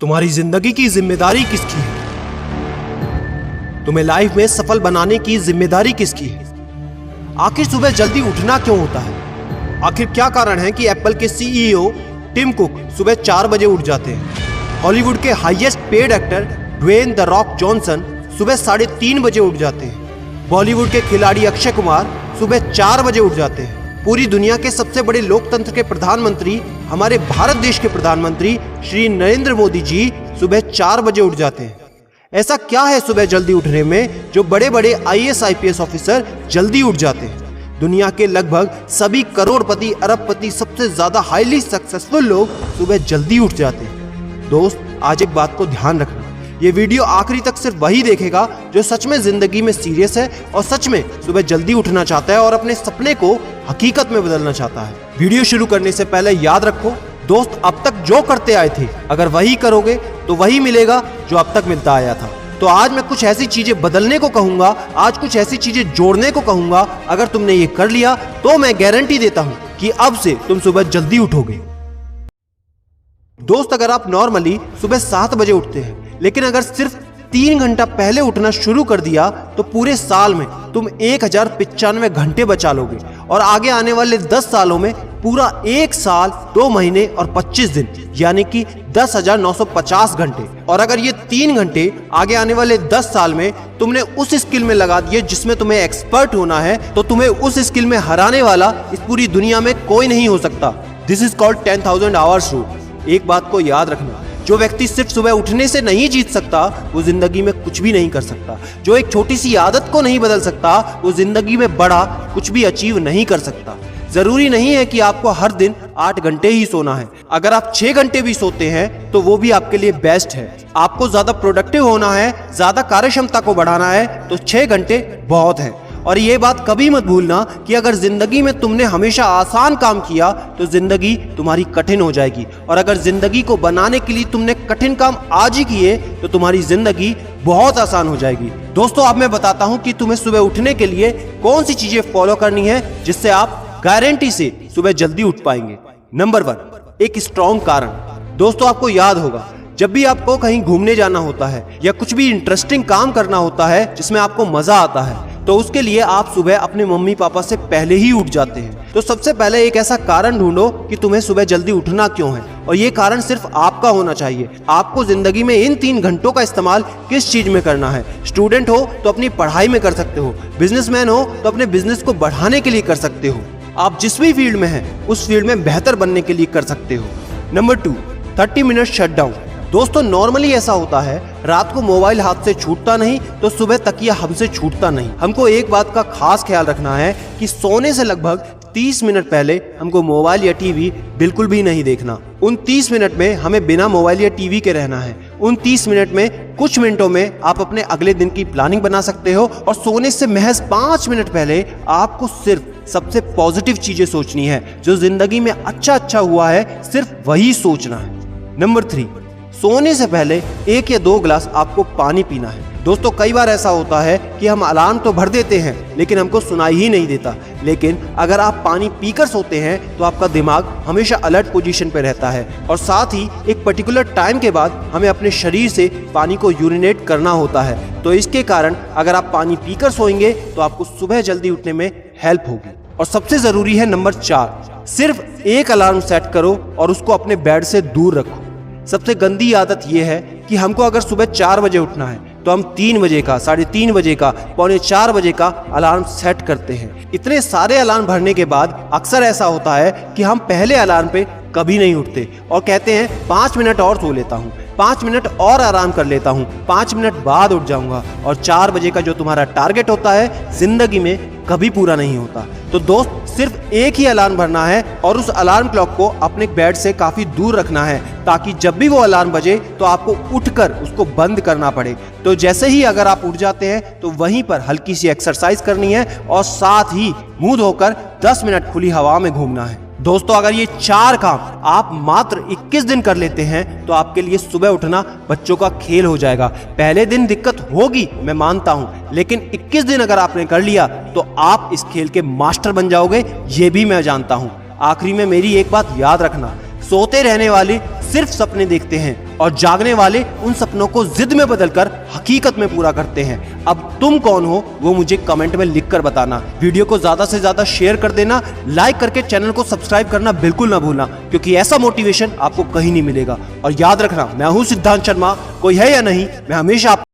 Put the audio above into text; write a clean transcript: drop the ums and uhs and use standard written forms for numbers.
तुम्हारी जिंदगी की जिम्मेदारी किसकी है? तुम्हें लाइफ में सफल बनाने की जिम्मेदारी किसकी है? आखिर सुबह जल्दी उठना क्यों होता है? आखिर क्या कारण है कि एप्पल के सीईओ टिम कुक सुबह 4 बजे उठ जाते हैं? हॉलीवुड के highest paid actor Dwayne the Rock Johnson सुबह 3:30 बजे उठ जाते हैं। बॉलीवुड के खिलाड़ी अक्षय कुमार सुबह 4 बजे उठ जाते हैं। पूरी दुनिया के सबसे बड़े लोकतंत्र के प्रधानमंत्री, हमारे भारत देश के प्रधानमंत्री श्री नरेंद्र मोदी जी सुबह 4 बजे उठ जाते हैं। ऐसा क्या है सुबह जल्दी उठने में जो बड़े बड़े आईएएस आईपीएस ऑफिसर जल्दी उठ जाते हैं? दुनिया के लगभग सभी करोड़पति, अरबपति, सबसे ज्यादा हाईली सक्सेसफुल लोग सुबह जल्दी उठ जाते हैं। दोस्त, आज एक बात को ध्यान रखना, ये वीडियो आखिरी तक सिर्फ वही देखेगा जो सच में जिंदगी में सीरियस है और सच में सुबह जल्दी उठना चाहता है और अपने सपने को हकीकत में बदलना चाहता है। वीडियो शुरू करने से पहले याद रखो दोस्त, अब तक जो करते आए थे अगर वही करोगे तो वही मिलेगा जो अब तक मिलता आया था। तो आज मैं कुछ ऐसी चीजें बदलने को कहूंगा, आज कुछ ऐसी चीजें जोड़ने को कहूंगा। अगर तुमने ये कर लिया तो मैं गारंटी देता हूं कि अब से तुम सुबह जल्दी उठोगे। दोस्त, अगर आप नॉर्मली सुबह 7 बजे उठते हैं लेकिन अगर सिर्फ 3 घंटा पहले उठना शुरू कर दिया तो पूरे साल में तुम 1095 घंटे बचा लोगे और आगे आने वाले 10 सालों में पूरा 1 साल 2 महीने और 25 दिन यानी कि 10,950 घंटे। और अगर ये 3 घंटे आगे आने वाले 10 साल में तुमने उस स्किल में लगा दिए जिसमें तुम्हें एक्सपर्ट होना है तो तुम्हें उस स्किल में हराने वाला इस पूरी दुनिया में कोई नहीं हो सकता। This is called 10,000 hours rule. एक बात को याद रखना, जो व्यक्ति सिर्फ सुबह उठने से नहीं जीत सकता वो जिंदगी में कुछ भी नहीं कर सकता। जो एक छोटी सी आदत को नहीं बदल सकता वो जिंदगी में बड़ा कुछ भी अचीव नहीं कर सकता। जरूरी नहीं है कि आपको हर दिन 8 घंटे ही सोना है। अगर आप 6 घंटे भी सोते हैं तो वो भी आपके लिए बेस्ट है। आपको ज्यादा प्रोडक्टिव होना है, ज्यादा कार्यक्षमता को बढ़ाना है तो 6 घंटे बहुत है। और ये बात कभी मत भूलना कि अगर जिंदगी में तुमने हमेशा आसान काम किया तो जिंदगी तुम्हारी कठिन हो जाएगी और अगर जिंदगी को बनाने के लिए तुमने कठिन काम आज ही किए तो तुम्हारी जिंदगी बहुत आसान हो जाएगी। दोस्तों, अब मैं बताता हूं कि तुम्हें सुबह उठने के लिए कौन सी चीजें फॉलो करनी है जिससे आप गारंटी से सुबह जल्दी उठ पाएंगे। नंबर 1, एक स्ट्रॉन्ग कारण। दोस्तों, आपको याद होगा जब भी आपको कहीं घूमने जाना होता है या कुछ भी इंटरेस्टिंग काम करना होता है जिसमें आपको मजा आता है तो उसके लिए आप सुबह अपने मम्मी पापा से पहले ही उठ जाते हैं। तो सबसे पहले एक ऐसा कारण ढूंढो कि तुम्हें सुबह जल्दी उठना क्यों है और ये कारण सिर्फ आपका होना चाहिए। आपको जिंदगी में इन 3 घंटों का इस्तेमाल किस चीज में करना है। स्टूडेंट हो तो अपनी पढ़ाई में कर सकते हो, बिजनेसमैन हो तो अपने बिजनेस को बढ़ाने के लिए कर सकते हो, आप जिस भी फील्ड में हैं उस फील्ड में बेहतर बनने के लिए कर सकते हो। Number 2, 30 minute shutdown. दोस्तों, नॉर्मली ऐसा होता है रात को मोबाइल हाथ से छूटता नहीं तो सुबह तकिया हमसे छूटता नहीं। हमको एक बात का खास ख्याल रखना है कि सोने से लगभग 30 मिनट पहले हमको मोबाइल या टीवी बिल्कुल भी नहीं देखना। उन 30 मिनट में हमें बिना मोबाइल या टीवी के रहना है। उन 30 मिनट में कुछ मिनटों में आप अपने अगले दिन की प्लानिंग बना सकते हो और सोने से महज 5 मिनट पहले आपको सिर्फ सबसे पॉजिटिव चीजें सोचनी है। जो जिंदगी में अच्छा हुआ है सिर्फ वही सोचना है। नंबर 3, सोने से पहले 1 या 2 गिलास आपको पानी पीना है। दोस्तों, कई बार ऐसा होता है कि हम अलार्म तो भर देते हैं लेकिन हमको सुनाई ही नहीं देता। लेकिन अगर आप पानी पीकर सोते हैं तो आपका दिमाग हमेशा अलर्ट पोजीशन पे रहता है और साथ ही एक पर्टिकुलर टाइम के बाद हमें अपने शरीर से पानी को यूरिनेट करना होता है। तो इसके कारण अगर आप पानी पीकर सोएंगे तो आपको सुबह जल्दी उठने में हेल्प होगी। और सबसे जरूरी है नंबर 4, सिर्फ एक अलार्म सेट करो और उसको अपने बेड से दूर रखो। सबसे गंदी आदत यह है कि हमको अगर सुबह 4 बजे उठना है तो हम 3 बजे का, 3:30 बजे का, 3:45 बजे का अलार्म सेट करते हैं। इतने सारे अलार्म भरने के बाद अक्सर ऐसा होता है कि हम पहले अलार्म पे कभी नहीं उठते और कहते हैं 5 मिनट और सो लेता हूँ, 5 मिनट और आराम कर लेता हूँ, 5 मिनट बाद उठ जाऊंगा। और 4 बजे का जो तुम्हारा टारगेट होता है जिंदगी में कभी पूरा नहीं होता। तो दोस्त, सिर्फ एक ही अलार्म भरना है और उस अलार्म क्लॉक को अपने बेड से काफी दूर रखना है ताकि जब भी वो अलार्म बजे तो आपको उठकर उसको बंद करना पड़े। तो जैसे ही अगर आप उठ जाते हैं तो वहीं पर हल्की सी एक्सरसाइज करनी है और साथ ही मुंह धोकर 10 मिनट खुली हवा में घूमना है। दोस्तों, अगर ये 4 काम आप मात्र 21 दिन कर लेते हैं तो आपके लिए सुबह उठना बच्चों का खेल हो जाएगा। पहले दिन दिक्कत होगी, मैं मानता हूं, लेकिन 21 दिन अगर आपने कर लिया तो आप इस खेल के मास्टर बन जाओगे, ये भी मैं जानता हूं। आखिरी में मेरी एक बात याद रखना, सोते रहने वाले सिर्फ सपने देखते हैं और जागने वाले उन सपनों को जिद में बदलकर हकीकत में पूरा करते हैं। अब तुम कौन हो वो मुझे कमेंट में लिखकर बताना। वीडियो को ज्यादा से ज्यादा शेयर कर देना, लाइक करके चैनल को सब्सक्राइब करना बिल्कुल ना भूलना, क्योंकि ऐसा मोटिवेशन आपको कहीं नहीं मिलेगा। और याद रखना, मैं हूं सिद्धांत शर्मा, कोई है या नहीं, मैं हमेशा